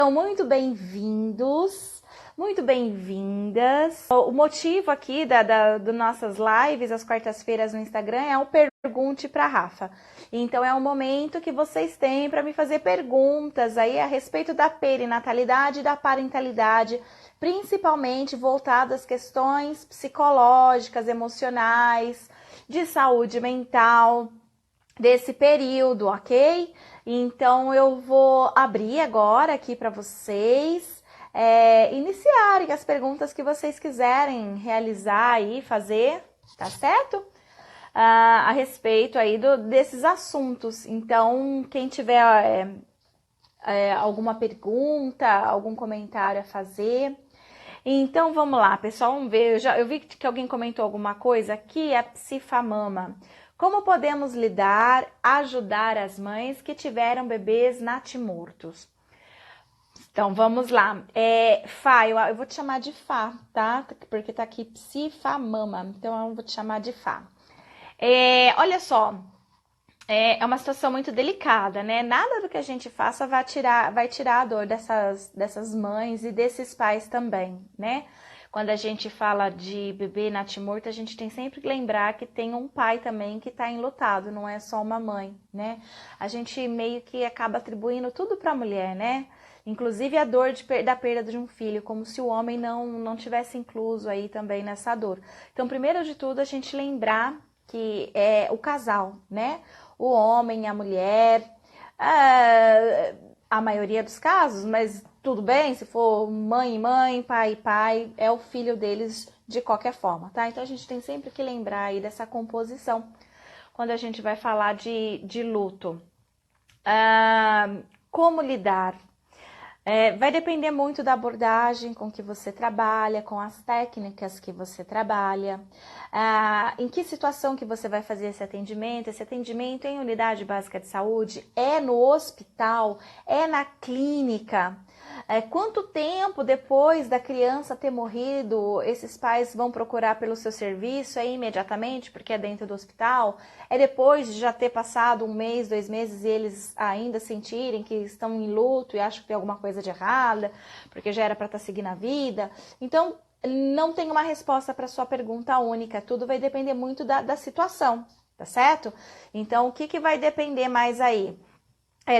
Então, muito bem-vindos, muito bem-vindas. O motivo aqui das nossas lives, às quartas-feiras no Instagram, é o Pergunte para Rafa. Então, é um momento que vocês têm para me fazer perguntas aí a respeito da perinatalidade e da parentalidade, principalmente voltadas às questões psicológicas, emocionais, de saúde mental, desse período, ok? Então eu vou abrir agora aqui para vocês iniciarem as perguntas que vocês quiserem realizar e fazer, tá certo? A respeito aí desses assuntos. Então, quem tiver alguma pergunta, algum comentário a fazer. Então vamos lá, pessoal, vamos ver. Eu vi que alguém comentou alguma coisa aqui, a Psifamama. Como podemos ajudar as mães que tiveram bebês natimortos? Então vamos lá. Fá, eu vou te chamar de Fá, tá? Porque tá aqui Psifamama, então eu vou te chamar de Fá. Olha só. É uma situação muito delicada, né? Nada do que a gente faça vai tirar a dor dessas mães e desses pais também, né? Quando a gente fala de bebê natimorto, a gente tem sempre que lembrar que tem um pai também que está enlutado, não é só uma mãe, né? A gente meio que acaba atribuindo tudo para a mulher, né? Inclusive a dor da perda de um filho, como se o homem não tivesse incluso aí também nessa dor. Então, primeiro de tudo, a gente lembrar que é o casal, né? O homem, a mulher, a maioria dos casos, mas tudo bem, se for mãe e mãe, pai e pai, é o filho deles de qualquer forma, tá? Então a gente tem sempre que lembrar aí dessa composição quando a gente vai falar de luto. Como lidar? Vai depender muito da abordagem com que você trabalha, com as técnicas que você trabalha, em que situação que você vai fazer esse atendimento. Esse atendimento em unidade básica de saúde, é no hospital, é na clínica. Quanto tempo depois da criança ter morrido, esses pais vão procurar pelo seu serviço? É imediatamente, porque é dentro do hospital? É depois de já ter passado 1 mês, 2 meses e eles ainda sentirem que estão em luto e acham que tem alguma coisa de errada, porque já era para estar seguindo a vida? Então, não tem uma resposta para sua pergunta única, tudo vai depender muito da situação, tá certo? Então, o que vai depender mais aí?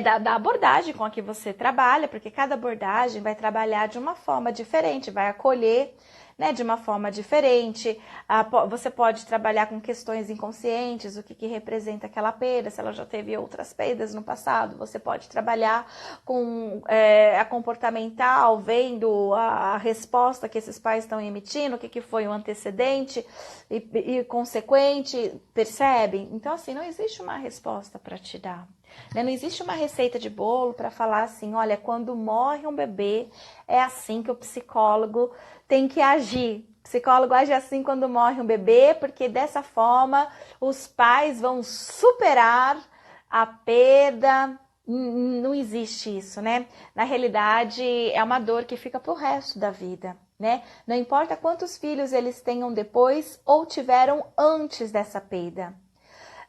Da abordagem com a que você trabalha, porque cada abordagem vai trabalhar de uma forma diferente, vai acolher, né, de uma forma diferente. Você pode trabalhar com questões inconscientes, o que representa aquela perda, se ela já teve outras perdas no passado. Você pode trabalhar com a comportamental, vendo a resposta que esses pais estão emitindo, o que foi o antecedente e consequente, percebe? Então, assim, não existe uma resposta para te dar. Não existe uma receita de bolo para falar assim, olha, quando morre um bebê, é assim que o psicólogo tem que agir. O psicólogo age assim quando morre um bebê, porque dessa forma os pais vão superar a perda. Não existe isso, né? Na realidade, é uma dor que fica pro resto da vida, né? Não importa quantos filhos eles tenham depois ou tiveram antes dessa perda.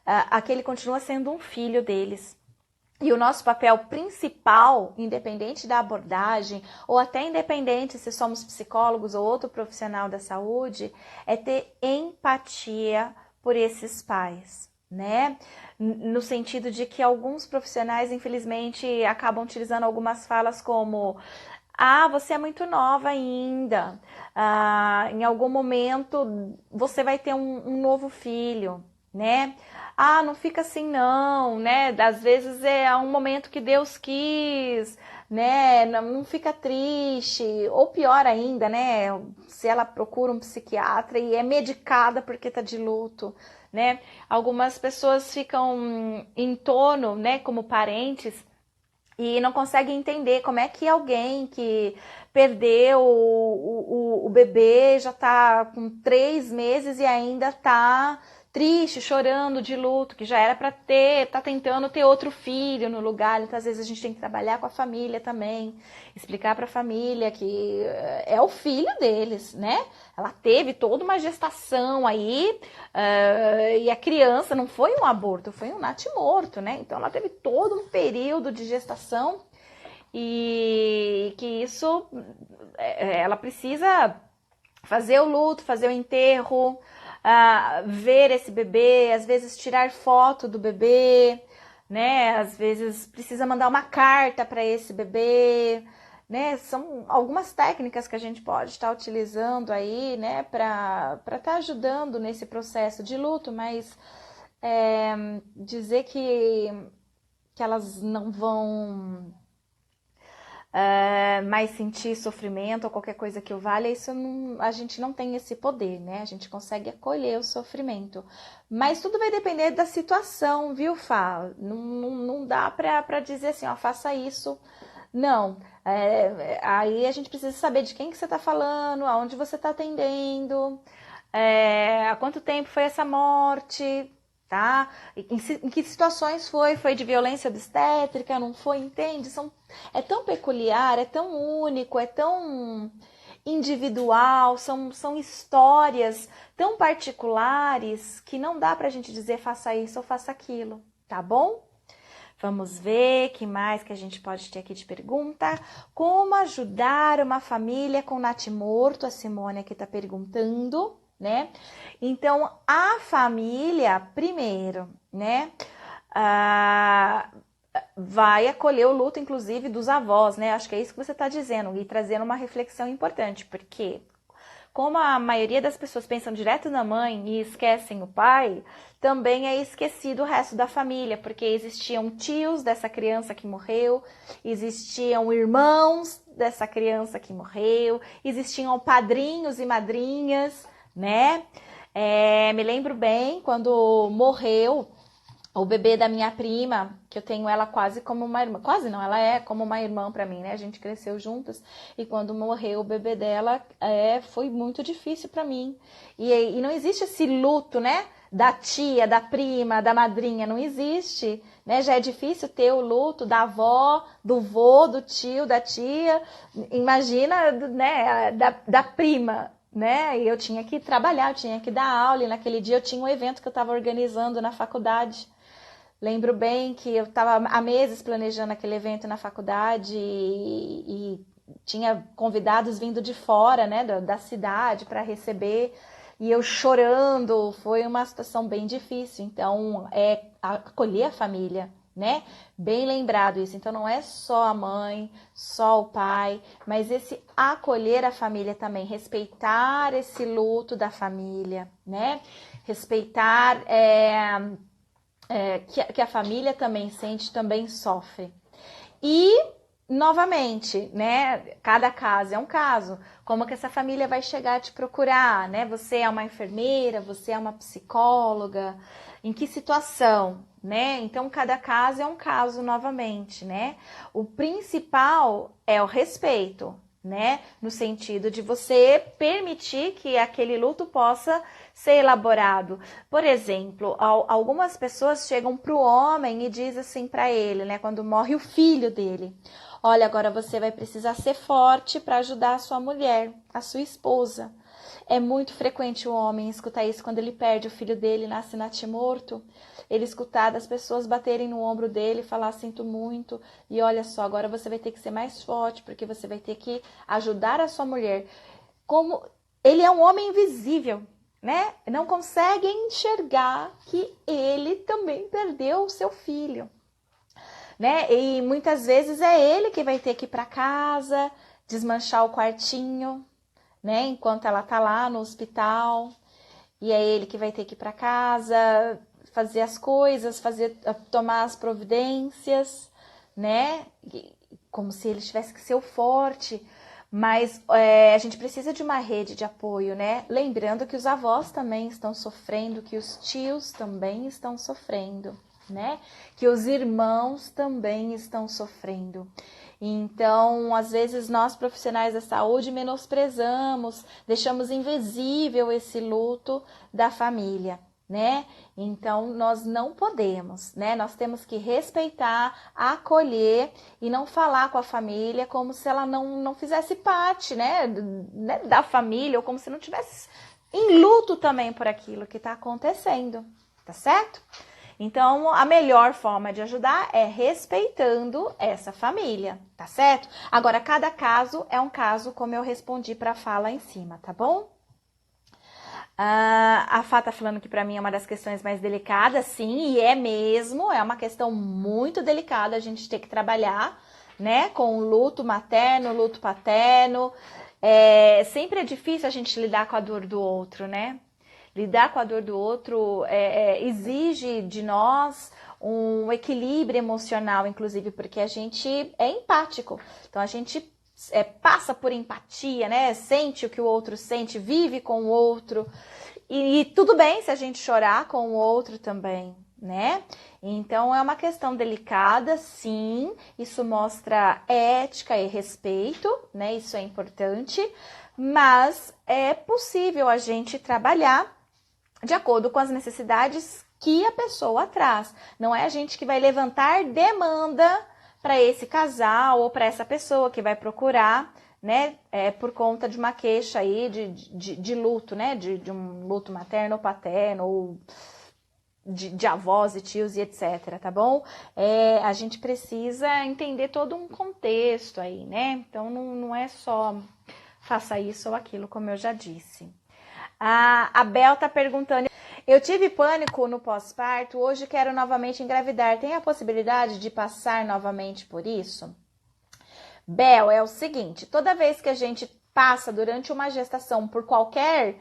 Aquele continua sendo um filho deles. E o nosso papel principal, independente da abordagem, ou até independente se somos psicólogos ou outro profissional da saúde, é ter empatia por esses pais, né? No sentido de que alguns profissionais, infelizmente, acabam utilizando algumas falas como: você é muito nova ainda, em algum momento você vai ter um novo filho, né? Não fica assim não, né? Às vezes é um momento que Deus quis, né? Não fica triste. Ou pior ainda, né? Se ela procura um psiquiatra e é medicada porque tá de luto, né? Algumas pessoas ficam em torno, né? Como parentes, e não conseguem entender como é que alguém que perdeu o bebê já tá com 3 meses e ainda tá triste, chorando de luto, que já era para tá tentando ter outro filho no lugar. Então, às vezes a gente tem que trabalhar com a família também, explicar para a família que é o filho deles, né? Ela teve toda uma gestação aí, e a criança não foi um aborto, foi um natimorto, né? Então ela teve todo um período de gestação e que isso, ela precisa fazer o luto, fazer o enterro, ver esse bebê, às vezes tirar foto do bebê, né? Às vezes precisa mandar uma carta para esse bebê, né? São algumas técnicas que a gente pode estar utilizando aí, né, para estar ajudando nesse processo de luto, mas dizer que elas não vão mais sentir sofrimento ou qualquer coisa que o valha, isso não, a gente não tem esse poder, né? A gente consegue acolher o sofrimento. Mas tudo vai depender da situação, viu, Fá? Não dá pra dizer assim, ó, faça isso. Não. Aí a gente precisa saber de quem que você tá falando, aonde você tá atendendo, há quanto tempo foi essa morte, tá? Em que situações foi? Foi de violência obstétrica? Não foi? Entende? É tão peculiar, é tão único, é tão individual, são histórias tão particulares que não dá pra gente dizer faça isso ou faça aquilo, tá bom? Vamos ver que mais que a gente pode ter aqui de pergunta. Como ajudar uma família com natimorto? A Simone aqui tá perguntando, né? Então, a família, primeiro, né? Vai acolher o luto, inclusive, dos avós, né? Acho que é isso que você está dizendo, e trazendo uma reflexão importante, porque como a maioria das pessoas pensam direto na mãe e esquecem o pai, também é esquecido o resto da família, porque existiam tios dessa criança que morreu, existiam irmãos dessa criança que morreu, existiam padrinhos e madrinhas, né? Me lembro bem quando morreu o bebê da minha prima, que eu tenho ela quase como uma irmã. Quase não, ela é como uma irmã pra mim, né? A gente cresceu juntas. E quando morreu o bebê dela, foi muito difícil pra mim. E não existe esse luto, né? Da tia, da prima, da madrinha, não existe, né? Já é difícil ter o luto da avó, do vô, do tio, da tia. Imagina, né? Da prima, né? E eu tinha que trabalhar, eu tinha que dar aula. E naquele dia eu tinha um evento que eu estava organizando na faculdade. Lembro bem que eu estava há meses planejando aquele evento na faculdade e tinha convidados vindo de fora, né, da cidade para receber, e eu chorando, foi uma situação bem difícil. Então, acolher a família, né? Bem lembrado isso. Então, não é só a mãe, só o pai, mas esse acolher a família também, respeitar esse luto da família, né? Respeitar que a família também sente, também sofre. E, novamente, né, cada caso é um caso. Como que essa família vai chegar a te procurar, né? Você é uma enfermeira, você é uma psicóloga, em que situação, né? Então, cada caso é um caso novamente, né? O principal é o respeito, né? No sentido de você permitir que aquele luto possa ser elaborado. Por exemplo, algumas pessoas chegam para o homem e dizem assim para ele, né? Quando morre o filho dele: olha, agora você vai precisar ser forte para ajudar a sua mulher, a sua esposa. É muito frequente o homem escutar isso quando ele perde o filho dele, nasce natimorto. Ele escutar das pessoas baterem no ombro dele e falar: sinto muito, e olha só, agora você vai ter que ser mais forte, porque você vai ter que ajudar a sua mulher. Como ele é um homem invisível, né? Não consegue enxergar que ele também perdeu o seu filho, né? E muitas vezes é ele que vai ter que ir para casa, desmanchar o quartinho, né? Enquanto ela tá lá no hospital, e é ele que vai ter que ir para casa, fazer as coisas, tomar as providências, né? Como se ele tivesse que ser o forte. Mas a gente precisa de uma rede de apoio, né? Lembrando que os avós também estão sofrendo, que os tios também estão sofrendo, né? Que os irmãos também estão sofrendo. Então, às vezes, nós profissionais da saúde menosprezamos, deixamos invisível esse luto da família, né? Então, nós não podemos, né? Nós temos que respeitar, acolher e não falar com a família como se ela não fizesse parte, né, da família, ou como se não tivesse em luto também por aquilo que está acontecendo, tá certo? Então, a melhor forma de ajudar é respeitando essa família, tá certo? Agora, cada caso é um caso, como eu respondi para a fala em cima, tá bom? A Fá tá falando que para mim é uma das questões mais delicadas, sim, e é mesmo, é uma questão muito delicada, a gente tem que trabalhar, né, com o luto materno, luto paterno. Sempre é difícil a gente lidar com a dor do outro, né? Lidar com a dor do outro exige de nós um equilíbrio emocional, inclusive, porque a gente é empático. Então, a gente passa por empatia, né? Sente o que o outro sente, vive com o outro. E tudo bem se a gente chorar com o outro também, né? Então, é uma questão delicada, sim. Isso mostra ética e respeito, né? Isso é importante. Mas é possível a gente trabalhar de acordo com as necessidades que a pessoa traz. Não é a gente que vai levantar demanda para esse casal ou para essa pessoa que vai procurar, né, por conta de uma queixa aí de luto, né, de um luto materno ou paterno, ou de avós e tios e etc, tá bom? A gente precisa entender todo um contexto aí, né? Então, não é só faça isso ou aquilo, como eu já disse. A Bel tá perguntando: eu tive pânico no pós-parto, hoje quero novamente engravidar. Tem a possibilidade de passar novamente por isso? Bel, é o seguinte, toda vez que a gente passa durante uma gestação por qualquer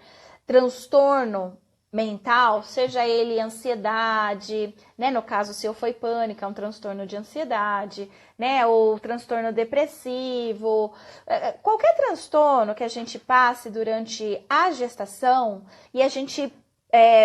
transtorno mental, seja ele ansiedade, né? No caso, se eu foi pânico, é um transtorno de ansiedade, né? Ou transtorno depressivo, qualquer transtorno que a gente passe durante a gestação e a gente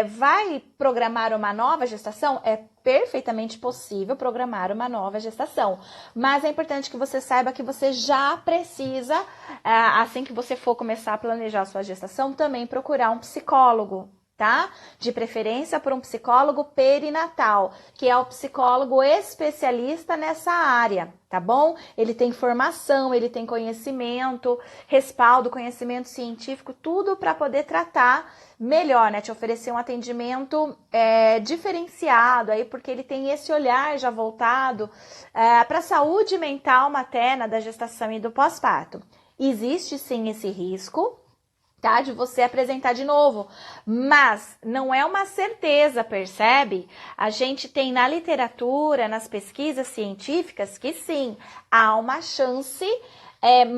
vai programar uma nova gestação, é perfeitamente possível programar uma nova gestação. Mas é importante que você saiba que você já precisa, assim que você for começar a planejar a sua gestação, também procurar um psicólogo, tá? De preferência por um psicólogo perinatal, que é o psicólogo especialista nessa área, tá bom? Ele tem formação, ele tem conhecimento, respaldo, conhecimento científico, tudo para poder tratar melhor, né? Te oferecer um atendimento diferenciado aí, porque ele tem esse olhar já voltado para a saúde mental materna da gestação e do pós-parto. Existe sim esse risco, tá? De você apresentar de novo, mas não é uma certeza, percebe? A gente tem na literatura, nas pesquisas científicas, que sim, há uma chance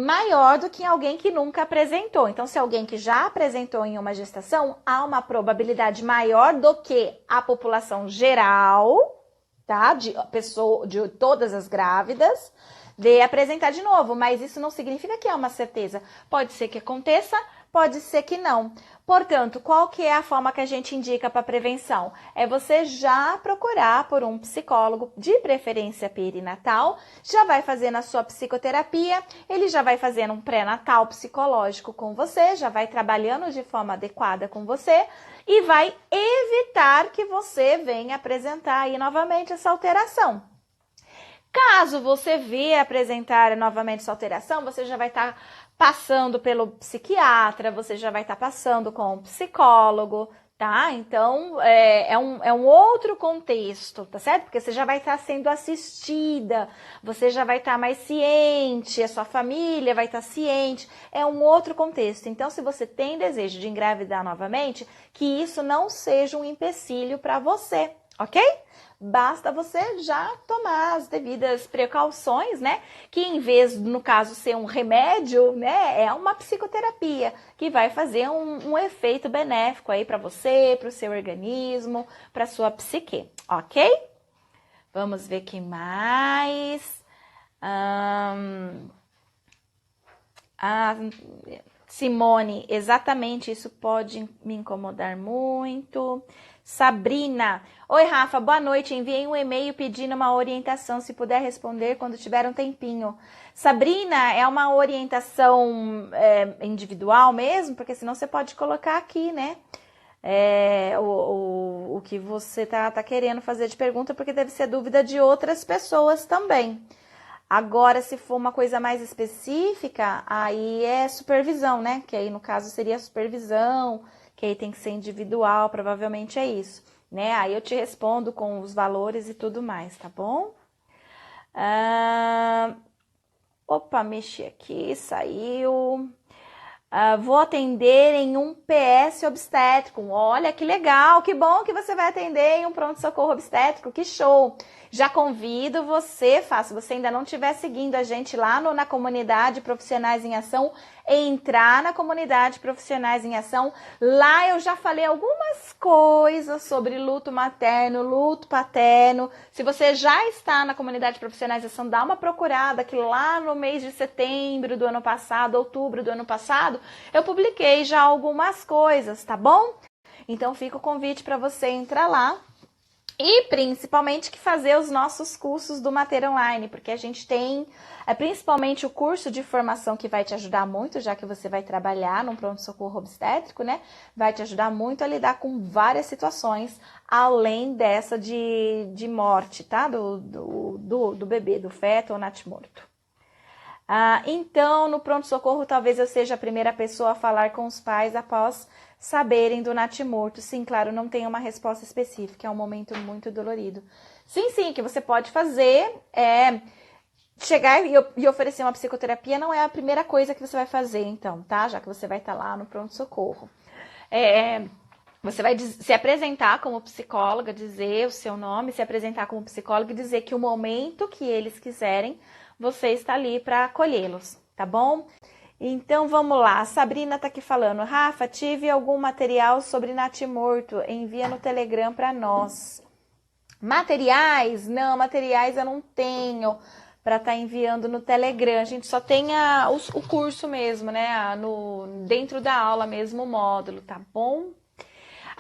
maior do que alguém que nunca apresentou. Então, se alguém que já apresentou em uma gestação, há uma probabilidade maior do que a população geral, tá? De todas as grávidas, de apresentar de novo, mas isso não significa que é uma certeza. Pode ser que aconteça, pode ser que não. Portanto, qual que é a forma que a gente indica para prevenção? É você já procurar por um psicólogo, de preferência perinatal, já vai fazendo a sua psicoterapia, ele já vai fazendo um pré-natal psicológico com você, já vai trabalhando de forma adequada com você e vai evitar que você venha apresentar aí novamente essa alteração. Caso você venha apresentar novamente essa alteração, você já vai estar passando pelo psiquiatra, você já vai estar passando com o psicólogo, tá? Então, é um outro contexto, tá certo? Porque você já vai estar sendo assistida, você já vai estar mais ciente, a sua família vai estar ciente, é um outro contexto. Então, se você tem desejo de engravidar novamente, que isso não seja um empecilho para você, ok? Basta você já tomar as devidas precauções, né? Que em vez, no caso, ser um remédio, né? É uma psicoterapia que vai fazer um efeito benéfico aí para você, para o seu organismo, para sua psique, ok? Vamos ver quem mais. Simone, exatamente, isso pode me incomodar muito. Sabrina, oi Rafa, boa noite, enviei um e-mail pedindo uma orientação, se puder responder quando tiver um tempinho. Sabrina, é uma orientação individual mesmo? Porque senão você pode colocar aqui, né? O que você tá querendo fazer de pergunta, porque deve ser dúvida de outras pessoas também. Agora, se for uma coisa mais específica, aí é supervisão, né? Que aí, no caso, seria supervisão, que aí tem que ser individual, provavelmente é isso. né? Aí eu te respondo com os valores e tudo mais, tá bom? Opa, mexi aqui, saiu. Vou atender em um PS obstétrico. Olha que legal, que bom que você vai atender em um pronto-socorro obstétrico, que show! Já convido você, se você ainda não estiver seguindo a gente lá na comunidade Profissionais em Ação, entrar na comunidade Profissionais em Ação. Lá eu já falei algumas coisas sobre luto materno, luto paterno. Se você já está na comunidade Profissionais em Ação, dá uma procurada, que lá no mês de setembro do ano passado, outubro do ano passado, eu publiquei já algumas coisas, tá bom? Então fica o convite para você entrar lá. E principalmente que fazer os nossos cursos do Mater Online, porque a gente tem principalmente o curso de formação que vai te ajudar muito, já que você vai trabalhar num pronto-socorro obstétrico, né? Vai te ajudar muito a lidar com várias situações, além dessa de morte, tá? Do bebê, do feto ou natimorto. Então, no pronto-socorro, talvez eu seja a primeira pessoa a falar com os pais após saberem do natimorto. Sim, claro, não tem uma resposta específica, é um momento muito dolorido. Sim, que você pode fazer chegar e oferecer uma psicoterapia não é a primeira coisa que você vai fazer, então, tá? Já que você vai estar lá no pronto-socorro. Você vai se apresentar como psicóloga, dizer o seu nome, se apresentar como psicóloga e dizer que o momento que eles quiserem, você está ali para acolhê-los, tá bom? Então vamos lá, a Sabrina tá aqui falando, Rafa, tive algum material sobre natimorto, envia no Telegram para nós. Materiais? Não, materiais eu não tenho para estar enviando no Telegram, a gente só tem o curso mesmo, né, dentro da aula mesmo, o módulo, tá bom?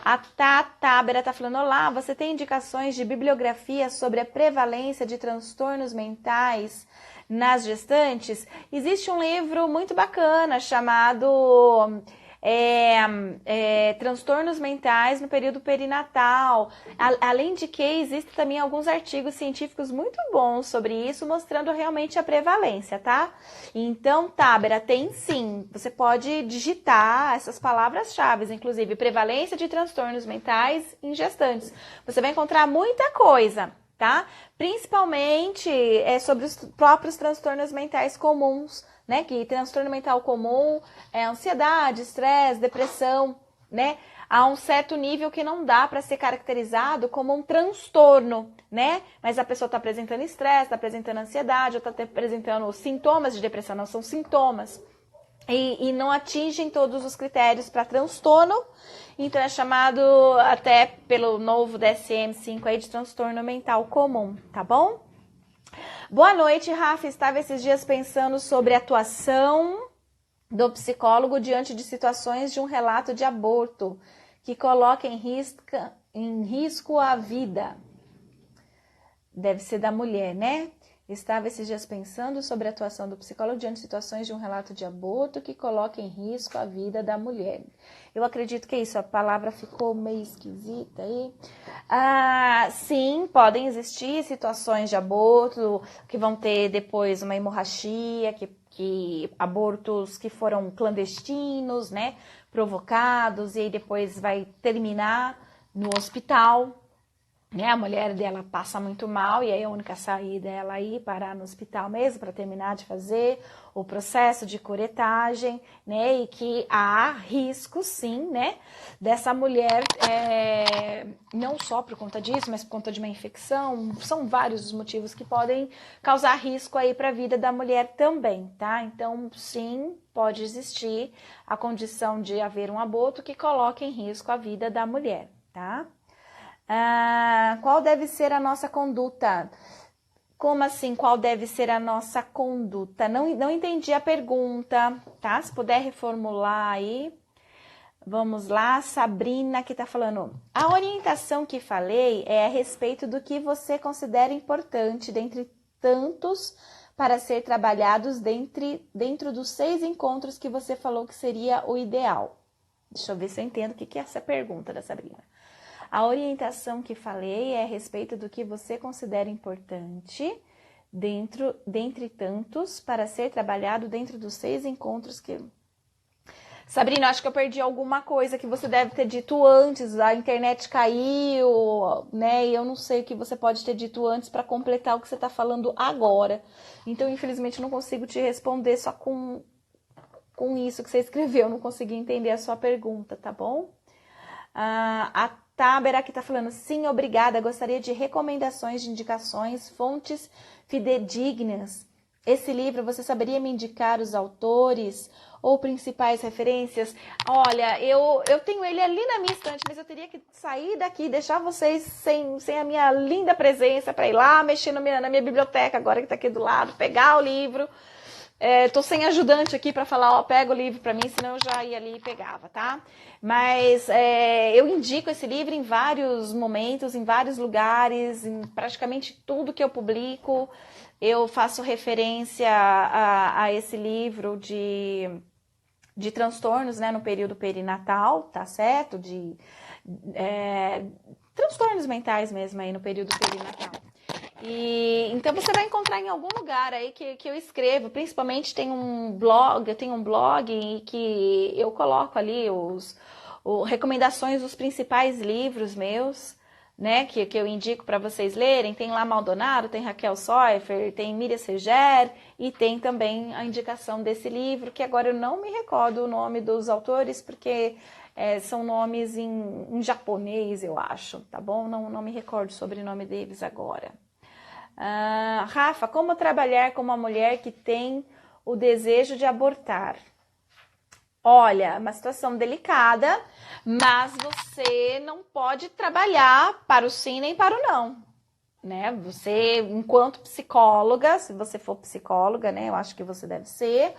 A Tábera tá falando, olá, você tem indicações de bibliografia sobre a prevalência de transtornos mentais nas gestantes? Existe um livro muito bacana chamado Transtornos Mentais no Período Perinatal. Além de que, existem também alguns artigos científicos muito bons sobre isso, mostrando realmente a prevalência, tá? Então, Tábera, tem sim. Você pode digitar essas palavras-chave, inclusive prevalência de transtornos mentais em gestantes. Você vai encontrar muita coisa, tá? Principalmente sobre os próprios transtornos mentais comuns, né? Que transtorno mental comum é ansiedade, estresse, depressão, né? Há um certo nível que não dá para ser caracterizado como um transtorno, né? Mas a pessoa está apresentando estresse, está apresentando ansiedade, ou está apresentando sintomas de depressão, não são sintomas. E não atingem todos os critérios para transtorno, então é chamado até pelo novo DSM-5 aí de transtorno mental comum, tá bom? Boa noite, Rafa. Estava esses dias pensando sobre a atuação do psicólogo diante de situações de um relato de aborto que coloca em risco a vida. Deve ser da mulher, né? Estava esses dias pensando sobre a atuação do psicólogo diante de situações de um relato de aborto que coloca em risco a vida da mulher. Eu acredito que é isso, a palavra ficou meio esquisita aí. Sim, podem existir situações de aborto que vão ter depois uma hemorragia, que abortos que foram clandestinos, né, provocados, e aí depois vai terminar no hospital. Né, a mulher dela passa muito mal e aí a única saída é ela ir parar no hospital mesmo para terminar de fazer o processo de curetagem, né, e que há risco sim, né, dessa mulher, não só por conta disso, mas por conta de uma infecção, são vários os motivos que podem causar risco aí para a vida da mulher também, tá? Então sim, pode existir a condição de haver um aborto que coloque em risco a vida da mulher, tá? Qual deve ser a nossa conduta? Como assim, qual deve ser a nossa conduta? Não entendi a pergunta, tá? Se puder reformular aí. Vamos lá, Sabrina que tá falando. A orientação que falei é a respeito do que você considera importante dentre tantos para ser trabalhados dentro dos 6 encontros que você falou que seria o ideal. Deixa eu ver se eu entendo o que é essa pergunta da Sabrina. A orientação que falei é a respeito do que você considera importante dentre tantos para ser trabalhado dentro dos 6 encontros que... Sabrina, acho que eu perdi alguma coisa que você deve ter dito antes. A internet caiu, né? E eu não sei o que você pode ter dito antes para completar o que você está falando agora. Então, infelizmente, eu não consigo te responder só com isso que você escreveu. Eu não consegui entender a sua pergunta, tá bom? A Tábera aqui está falando, sim, obrigada. Gostaria de recomendações, de indicações, fontes fidedignas. Esse livro, você saberia me indicar os autores ou principais referências? Olha, eu tenho ele ali na minha estante, mas eu teria que sair daqui, deixar vocês sem a minha linda presença para ir lá mexer na minha biblioteca agora que está aqui do lado, pegar o livro. Tô sem ajudante aqui para falar, ó, pega o livro para mim, senão eu já ia ali e pegava, tá? Mas eu indico esse livro em vários momentos, em vários lugares, em praticamente tudo que eu publico. Eu faço referência a esse livro de transtornos, né, no período perinatal, tá certo? De transtornos mentais mesmo aí no período perinatal. E então você vai encontrar em algum lugar aí que eu escrevo, principalmente eu tenho um blog em que eu coloco ali recomendações dos principais livros meus, né, que eu indico para vocês lerem. Tem lá Maldonado, tem Raquel Soifer, tem Miriam Seger e tem também a indicação desse livro, que agora eu não me recordo o nome dos autores, porque são nomes em japonês, eu acho, tá bom? Não me recordo o sobrenome deles agora. Rafa, como trabalhar com uma mulher que tem o desejo de abortar? Olha, uma situação delicada, mas você não pode trabalhar para o sim nem para o não, né? Você, enquanto psicóloga, se você for psicóloga, né? Eu acho que você deve ser.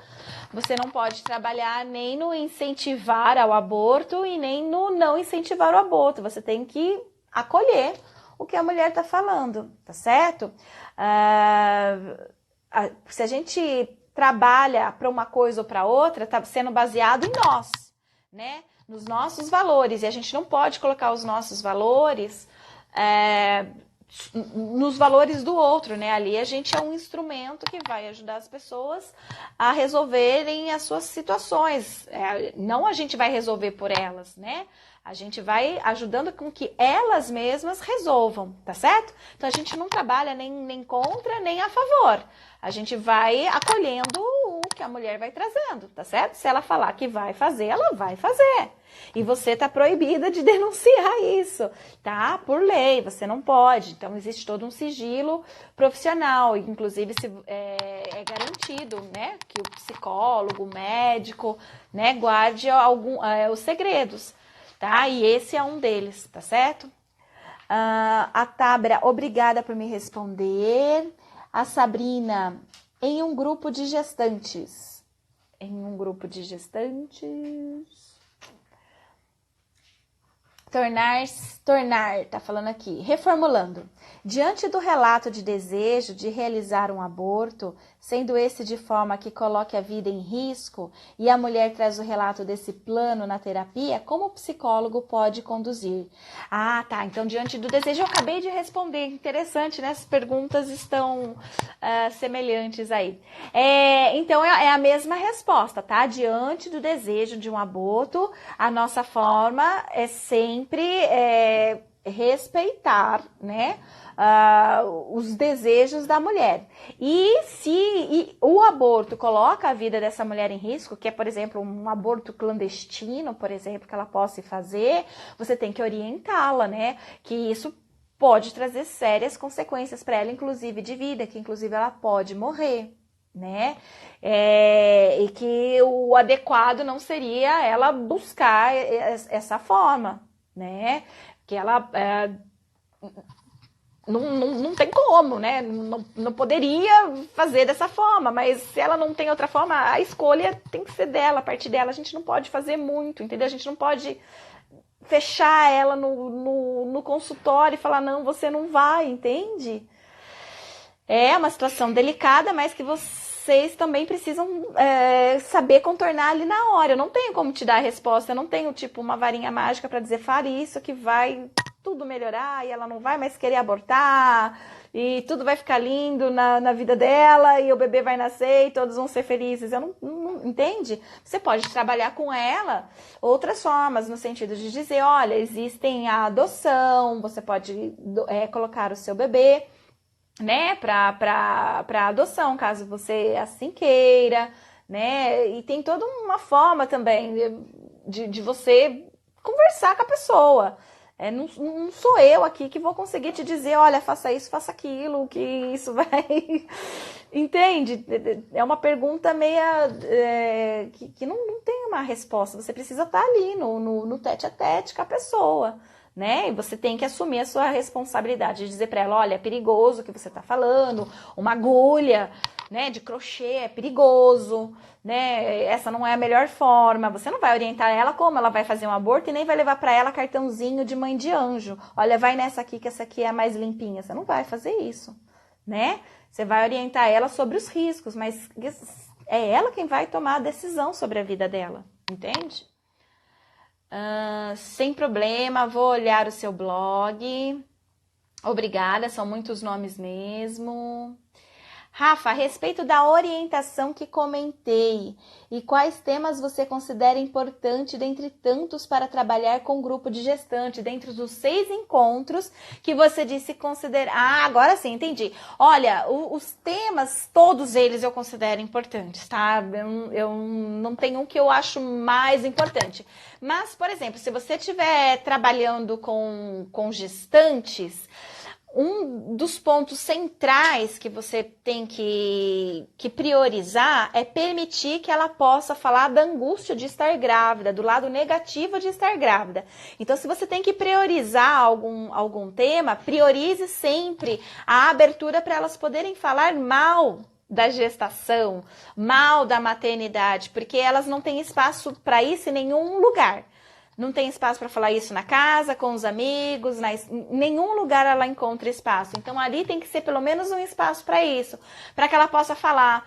Você não pode trabalhar nem no incentivar ao aborto e nem no não incentivar o aborto. Você tem que acolher o que a mulher está falando, tá certo? Se a gente trabalha para uma coisa ou para outra, está sendo baseado em nós, né? Nos nossos valores. E a gente não pode colocar os nossos valores nos valores do outro, né? Ali a gente é um instrumento que vai ajudar as pessoas a resolverem as suas situações. Não a gente vai resolver por elas, né? A gente vai ajudando com que elas mesmas resolvam, tá certo? Então a gente não trabalha nem contra, nem a favor. A gente vai acolhendo o que a mulher vai trazendo, tá certo? Se ela falar que vai fazer, ela vai fazer. E você tá proibida de denunciar isso, tá? Por lei, você não pode. Então existe todo um sigilo profissional, inclusive é garantido, né, que o psicólogo, o médico, né, guarde os segredos, tá? E esse é um deles, tá certo? A Tábara, obrigada por me responder. A Sabrina, em um grupo de gestantes. Em um grupo de gestantes. Tornar, tá falando aqui. Reformulando. Diante do relato de desejo de realizar um aborto, sendo esse de forma que coloque a vida em risco, e a mulher traz o relato desse plano na terapia, como o psicólogo pode conduzir? Ah, tá. Então, diante do desejo, eu acabei de responder. Interessante, né? As perguntas estão semelhantes aí. Então, é a mesma resposta, tá? Diante do desejo de um aborto, a nossa forma é sempre respeitar, né? Os desejos da mulher. E se o aborto coloca a vida dessa mulher em risco, que é, por exemplo, um aborto clandestino, por exemplo, que ela possa fazer, você tem que orientá-la, né? Que isso pode trazer sérias consequências para ela, inclusive de vida, que inclusive ela pode morrer, né? E que o adequado não seria ela buscar essa forma, né? Que ela não tem como, né? Não poderia fazer dessa forma, mas se ela não tem outra forma, a escolha tem que ser dela, a partir dela a gente não pode fazer muito, entendeu? A gente não pode fechar ela no consultório e falar, não, você não vai, entende? É uma situação delicada, mas que vocês também precisam saber contornar ali na hora. Eu não tenho como te dar a resposta, eu não tenho, tipo, uma varinha mágica para dizer, fale isso que vai tudo melhorar e ela não vai mais querer abortar e tudo vai ficar lindo na vida dela e o bebê vai nascer e todos vão ser felizes. Eu não entende? Você pode trabalhar com ela outras formas, no sentido de dizer, olha, existem a adoção, você pode colocar o seu bebê, né, para adoção, caso você assim queira, né, e tem toda uma forma também de você conversar com a pessoa. Não sou eu aqui que vou conseguir te dizer, olha, faça isso, faça aquilo, que isso vai... Entende? É uma pergunta meia... que não tem uma resposta. Você precisa estar ali no tete-a-tete com a pessoa, né? E você tem que assumir a sua responsabilidade de dizer para ela, olha, é perigoso o que você está falando, uma agulha, né, de crochê é perigoso, né? Essa não é a melhor forma. Você não vai orientar ela como ela vai fazer um aborto e nem vai levar para ela cartãozinho de mãe de anjo. Olha, vai nessa aqui que essa aqui é a mais limpinha. Você não vai fazer isso, né? Você vai orientar ela sobre os riscos, mas é ela quem vai tomar a decisão sobre a vida dela, entende? Sem problema, vou olhar o seu blog. Obrigada, são muitos nomes mesmo. Rafa, a respeito da orientação que comentei e quais temas você considera importante dentre tantos para trabalhar com grupo de gestante, dentro dos 6 encontros que você disse considerar... Ah, agora sim, entendi. Olha, os temas, todos eles eu considero importantes, tá? Eu não tenho um que eu acho mais importante. Mas, por exemplo, se você estiver trabalhando com gestantes... Um dos pontos centrais que você tem que priorizar é permitir que ela possa falar da angústia de estar grávida, do lado negativo de estar grávida. Então, se você tem que priorizar algum tema, priorize sempre a abertura para elas poderem falar mal da gestação, mal da maternidade, porque elas não têm espaço para isso em nenhum lugar. Não tem espaço para falar isso na casa, com os amigos, em nenhum lugar ela encontra espaço. Então, ali tem que ser pelo menos um espaço para isso, para que ela possa falar,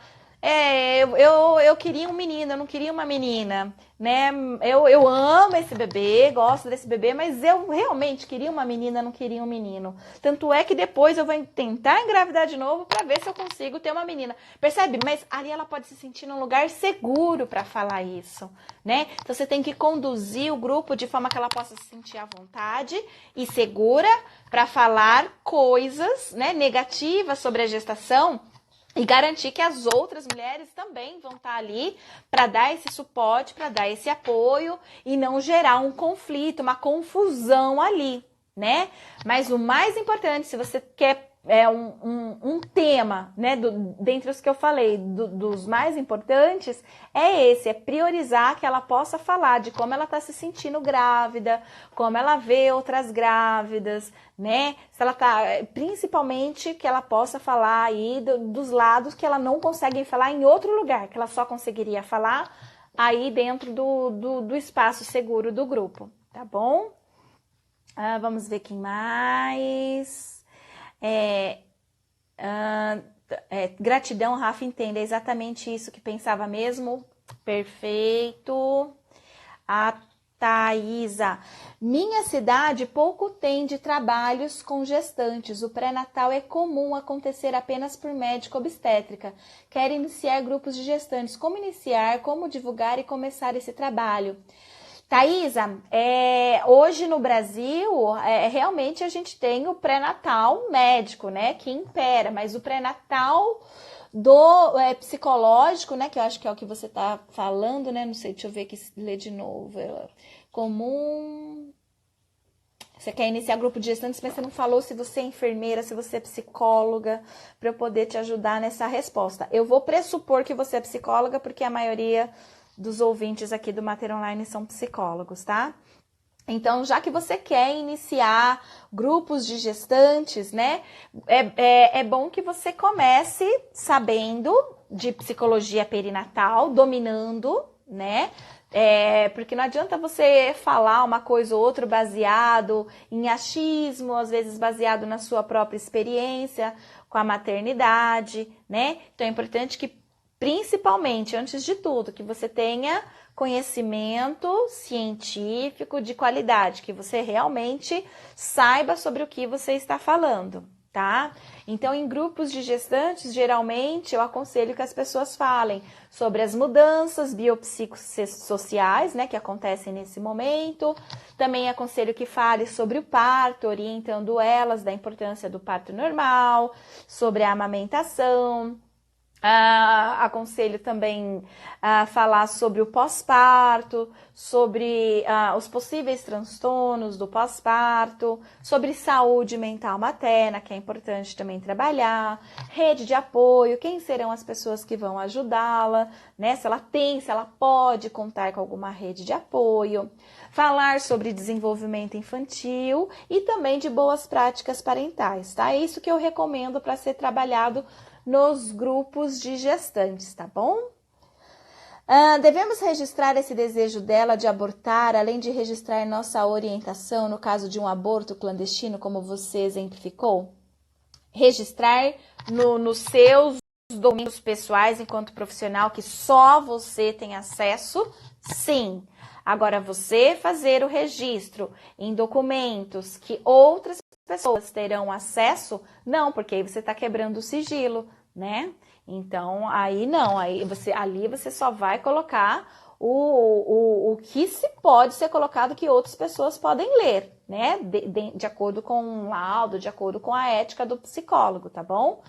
eu queria um menino, eu não queria uma menina, né? Eu amo esse bebê, gosto desse bebê, mas eu realmente queria uma menina, não queria um menino. Tanto é que depois eu vou tentar engravidar de novo para ver se eu consigo ter uma menina. Percebe? Mas ali ela pode se sentir num lugar seguro para falar isso, né? Então você tem que conduzir o grupo de forma que ela possa se sentir à vontade e segura para falar coisas, né, negativas sobre a gestação. E garantir que as outras mulheres também vão estar ali para dar esse suporte, para dar esse apoio e não gerar um conflito, uma confusão ali, né? Mas o mais importante, se você quer um tema, né, dentre os que eu falei, dos mais importantes, é esse, é priorizar que ela possa falar de como ela está se sentindo grávida, como ela vê outras grávidas, né, se ela tá, principalmente que ela possa falar aí dos lados que ela não consegue falar em outro lugar, que ela só conseguiria falar aí dentro do espaço seguro do grupo, tá bom? Vamos ver quem mais... gratidão, Rafa, entenda, é exatamente isso que pensava mesmo. Perfeito. A Thaisa, minha cidade pouco tem de trabalhos com gestantes. O pré-natal é comum acontecer apenas por médico obstétrica. Quero iniciar grupos de gestantes. Como iniciar, como divulgar e começar esse trabalho? Thaisa, hoje no Brasil, realmente a gente tem o pré-natal médico, né, que impera, mas o pré-natal psicológico, né, que eu acho que é o que você está falando, né, não sei, deixa eu ver aqui, ler de novo, comum... Você quer iniciar grupo de gestantes, mas você não falou se você é enfermeira, se você é psicóloga, para eu poder te ajudar nessa resposta. Eu vou pressupor que você é psicóloga, porque a maioria dos ouvintes aqui do Mater Online são psicólogos, tá? Então, já que você quer iniciar grupos de gestantes, né, é bom que você comece sabendo de psicologia perinatal, dominando, né? Porque não adianta você falar uma coisa ou outra baseado em achismo, às vezes baseado na sua própria experiência com a maternidade, né? Então, é importante que principalmente, antes de tudo, que você tenha conhecimento científico de qualidade, que você realmente saiba sobre o que você está falando, tá? Então, em grupos de gestantes, geralmente eu aconselho que as pessoas falem sobre as mudanças biopsicossociais, né, que acontecem nesse momento. Também aconselho que fale sobre o parto, orientando elas da importância do parto normal, sobre a amamentação. Aconselho também a falar sobre o pós-parto, sobre os possíveis transtornos do pós-parto, sobre saúde mental materna, que é importante também trabalhar, rede de apoio, quem serão as pessoas que vão ajudá-la, né? Se ela pode contar com alguma rede de apoio, falar sobre desenvolvimento infantil e também de boas práticas parentais, tá? É isso que eu recomendo para ser trabalhado nos grupos de gestantes, tá bom? Devemos registrar esse desejo dela de abortar, além de registrar nossa orientação no caso de um aborto clandestino, como você exemplificou? Registrar nos seus documentos pessoais enquanto profissional que só você tem acesso? Sim. Agora, você fazer o registro em documentos que outras pessoas terão acesso? Não, porque aí você está quebrando o sigilo, né? Então, aí não, ali você só vai colocar o que se pode ser colocado que outras pessoas podem ler, né? De acordo com um laudo, de acordo com a ética do psicólogo, tá bom?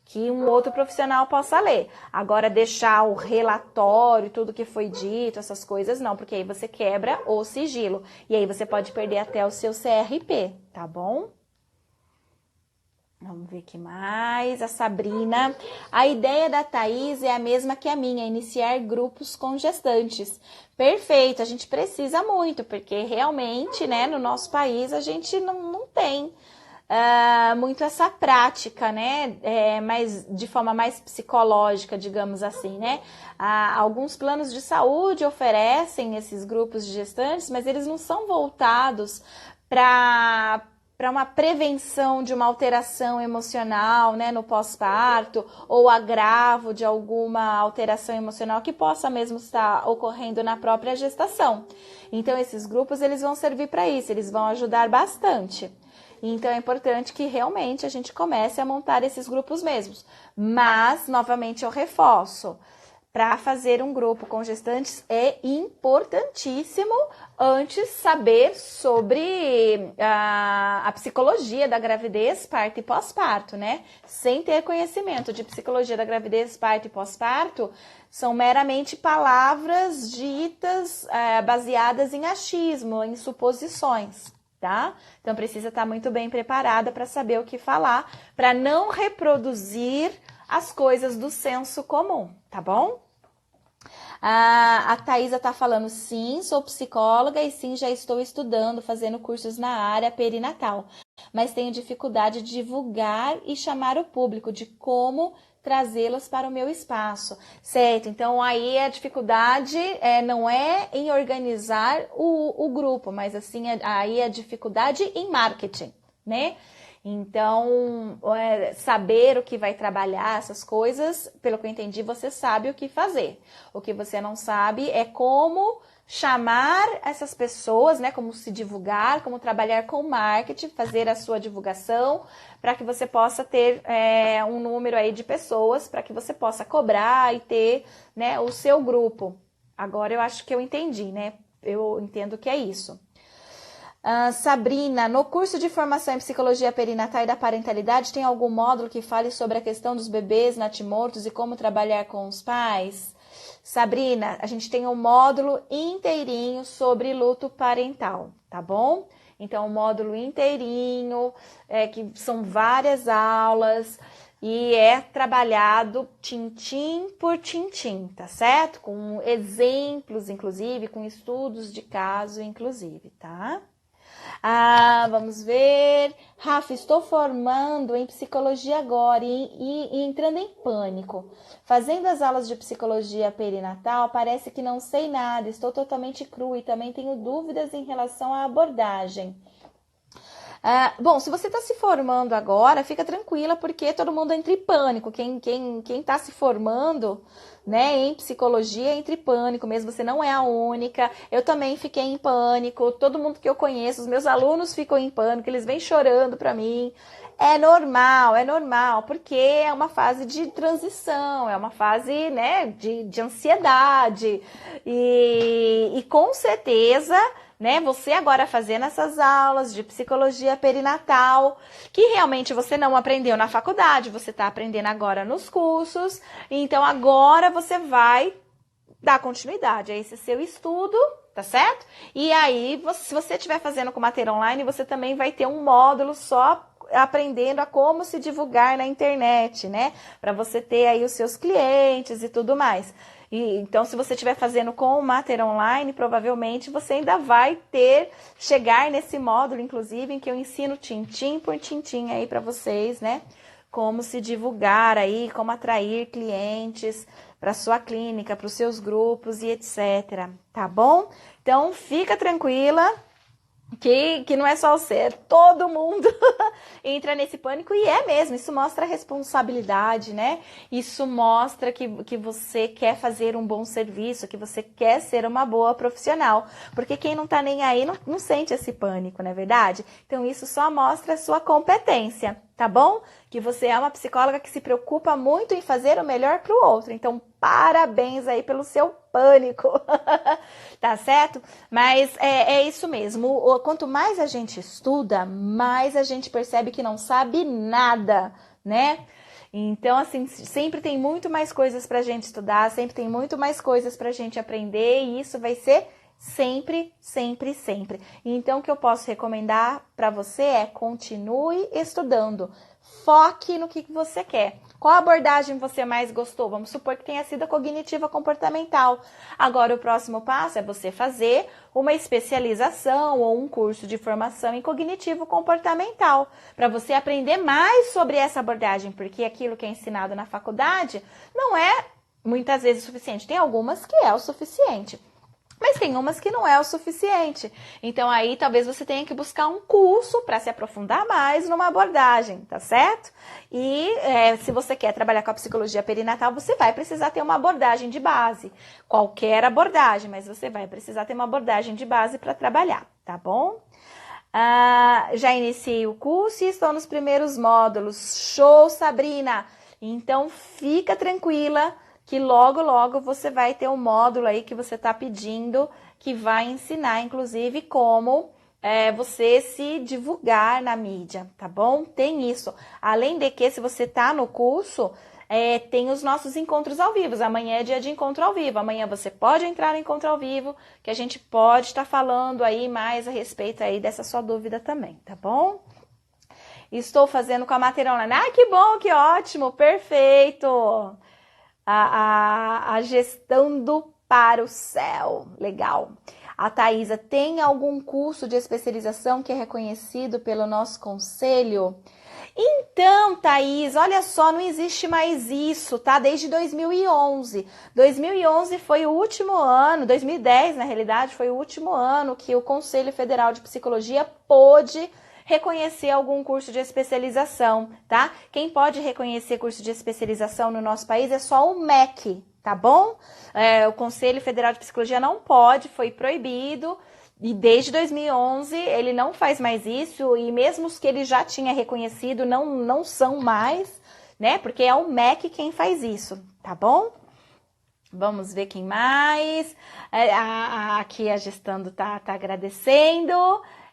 Que um outro profissional possa ler. Agora, deixar o relatório, tudo que foi dito, essas coisas, não, porque aí você quebra o sigilo. E aí você pode perder até o seu CRP, tá bom? Vamos ver aqui mais. A Sabrina. A ideia da Thaís é a mesma que a minha, iniciar grupos com gestantes. Perfeito, a gente precisa muito, porque realmente, né, no nosso país a gente não tem muito essa prática, né? Mas de forma mais psicológica, digamos assim, né? Alguns planos de saúde oferecem esses grupos de gestantes, mas eles não são voltados para uma prevenção de uma alteração emocional, né, no pós-parto, ou agravo de alguma alteração emocional que possa mesmo estar ocorrendo na própria gestação. Então, esses grupos eles vão servir para isso, eles vão ajudar bastante. Então, é importante que realmente a gente comece a montar esses grupos mesmos. Mas, novamente, eu reforço, para fazer um grupo com gestantes é importantíssimo antes saber sobre a psicologia da gravidez, parto e pós-parto, né? Sem ter conhecimento de psicologia da gravidez, parto e pós-parto, são meramente palavras ditas baseadas em achismo, em suposições. Tá? Então precisa estar muito bem preparada para saber o que falar, para não reproduzir as coisas do senso comum, tá bom? A Thaisa tá falando, sim, sou psicóloga e sim, já estou estudando, fazendo cursos na área perinatal, mas tenho dificuldade de divulgar e chamar o público de como trazê-las para o meu espaço, certo? Então, aí a dificuldade não é em organizar o grupo, mas assim, aí a dificuldade em marketing, né? Então, saber o que vai trabalhar, essas coisas, pelo que eu entendi, você sabe o que fazer. O que você não sabe é como chamar essas pessoas, né? Como se divulgar, como trabalhar com marketing, fazer a sua divulgação, para que você possa ter um número aí de pessoas, para que você possa cobrar e ter, né, o seu grupo. Agora eu acho que eu entendi, né? Eu entendo que é isso. Sabrina, no curso de formação em psicologia perinatal e da parentalidade, tem algum módulo que fale sobre a questão dos bebês natimortos e como trabalhar com os pais? Sabrina, a gente tem um módulo inteirinho sobre luto parental, tá bom? Então, um módulo inteirinho, que são várias aulas e é trabalhado tintim por tintim, tá certo? Com exemplos, inclusive, com estudos de caso, inclusive, tá? Vamos ver. Rafa, estou formando em psicologia agora e entrando em pânico. Fazendo as aulas de psicologia perinatal, parece que não sei nada, estou totalmente crua e também tenho dúvidas em relação à abordagem. Bom, se você está se formando agora, fica tranquila, porque todo mundo entra em pânico. Quem está se formando, né, em psicologia, entre pânico mesmo, você não é a única, eu também fiquei em pânico, todo mundo que eu conheço, os meus alunos ficam em pânico, eles vêm chorando pra mim, é normal, porque é uma fase de transição, é uma fase, né, de ansiedade, e com certeza, né, você agora fazendo essas aulas de psicologia perinatal, que realmente você não aprendeu na faculdade, você está aprendendo agora nos cursos, então agora você vai dar continuidade a esse seu estudo, tá certo? E aí, se você estiver fazendo com matéria online, você também vai ter um módulo só aprendendo a como se divulgar na internet, né? Para você ter aí os seus clientes e tudo mais. Então, se você estiver fazendo com o Mater Online, provavelmente você ainda vai chegar nesse módulo, inclusive, em que eu ensino tintim por tintim aí para vocês, né? Como se divulgar aí, como atrair clientes para sua clínica, para os seus grupos e etc. Tá bom? Então, fica tranquila. Que não é só você, é todo mundo entra nesse pânico e é mesmo, isso mostra responsabilidade, né? Isso mostra que você quer fazer um bom serviço, que você quer ser uma boa profissional, porque quem não tá nem aí não sente esse pânico, não é verdade? Então isso só mostra a sua competência, tá bom? Que você é uma psicóloga que se preocupa muito em fazer o melhor para o outro, então parabéns aí pelo seu pânico, tá certo? Mas é isso mesmo, quanto mais a gente estuda, mais a gente percebe que não sabe nada, né? Então, assim, sempre tem muito mais coisas pra gente estudar, sempre tem muito mais coisas pra gente aprender e isso vai ser sempre, sempre, sempre. Então, o que eu posso recomendar para você é continue estudando, foque no que você quer. Qual abordagem você mais gostou? Vamos supor que tenha sido a cognitiva comportamental. Agora, o próximo passo é você fazer uma especialização ou um curso de formação em cognitivo comportamental, para você aprender mais sobre essa abordagem, porque aquilo que é ensinado na faculdade não é muitas vezes o suficiente. Tem algumas que é o suficiente, mas tem umas que não é o suficiente. Então aí talvez você tenha que buscar um curso para se aprofundar mais numa abordagem, tá certo? E se você quer trabalhar com a psicologia perinatal, você vai precisar ter uma abordagem de base. Qualquer abordagem, mas você vai precisar ter uma abordagem de base para trabalhar, tá bom? Já iniciei o curso e estou nos primeiros módulos. Show, Sabrina! Então fica tranquila, que logo, logo você vai ter um módulo aí que você está pedindo, que vai ensinar, inclusive, como você se divulgar na mídia, tá bom? Tem isso. Além de que, se você está no curso, tem os nossos encontros ao vivo. Amanhã é dia de encontro ao vivo. Amanhã você pode entrar no encontro ao vivo, que a gente pode estar falando aí mais a respeito aí dessa sua dúvida também, tá bom? Estou fazendo com a matéria online. Ah, que bom, que ótimo, perfeito! A gestando para o céu. Legal. A Thaisa, tem algum curso de especialização que é reconhecido pelo nosso conselho? Então, Thaís, olha só, não existe mais isso, tá? Desde 2011. 2011 foi o último ano, 2010, na realidade, foi o último ano que o Conselho Federal de Psicologia pôde reconhecer algum curso de especialização, tá? Quem pode reconhecer curso de especialização no nosso país é só o MEC, tá bom? O Conselho Federal de Psicologia não pode, foi proibido, e desde 2011 ele não faz mais isso, e mesmo os que ele já tinha reconhecido não são mais, né? Porque é o MEC quem faz isso, tá bom? Vamos ver quem mais. Aqui a Gestando tá agradecendo.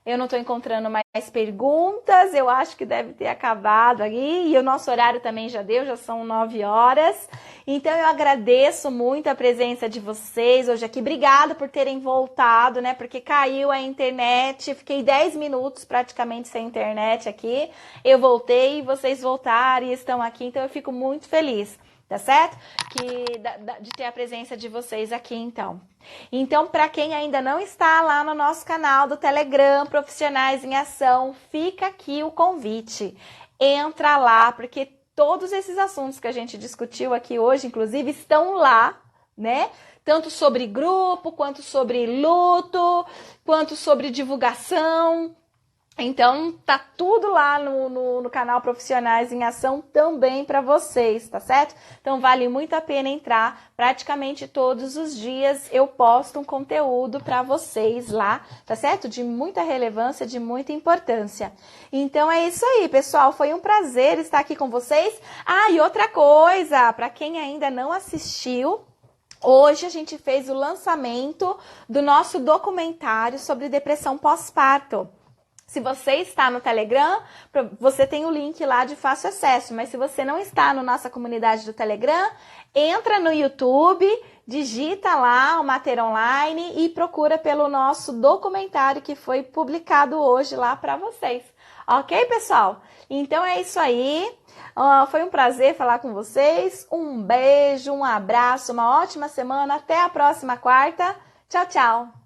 Eu não estou encontrando mais perguntas, eu acho que deve ter acabado aí, e o nosso horário também já deu, já são 9 horas. Então eu agradeço muito a presença de vocês hoje aqui, obrigada por terem voltado, né, porque caiu a internet, fiquei 10 minutos praticamente sem internet aqui, eu voltei e vocês voltaram e estão aqui, então eu fico muito feliz. Tá certo? De ter a presença de vocês aqui, então. Então, para quem ainda não está lá no nosso canal do Telegram, Profissionais em Ação, fica aqui o convite. Entra lá, porque todos esses assuntos que a gente discutiu aqui hoje, inclusive, estão lá, né? Tanto sobre grupo, quanto sobre luto, quanto sobre divulgação. Então, tá tudo lá no canal Profissionais em Ação também para vocês, tá certo? Então, vale muito a pena entrar. Praticamente todos os dias eu posto um conteúdo para vocês lá, tá certo? De muita relevância, de muita importância. Então, é isso aí, pessoal. Foi um prazer estar aqui com vocês. Ah, e outra coisa, para quem ainda não assistiu, hoje a gente fez o lançamento do nosso documentário sobre depressão pós-parto. Se você está no Telegram, você tem o link lá de fácil acesso, mas se você não está na nossa comunidade do Telegram, entra no YouTube, digita lá o Mater Online e procura pelo nosso documentário que foi publicado hoje lá para vocês. Ok, pessoal? Então é isso aí. Foi um prazer falar com vocês. Um beijo, um abraço, uma ótima semana. Até a próxima quarta. Tchau, tchau!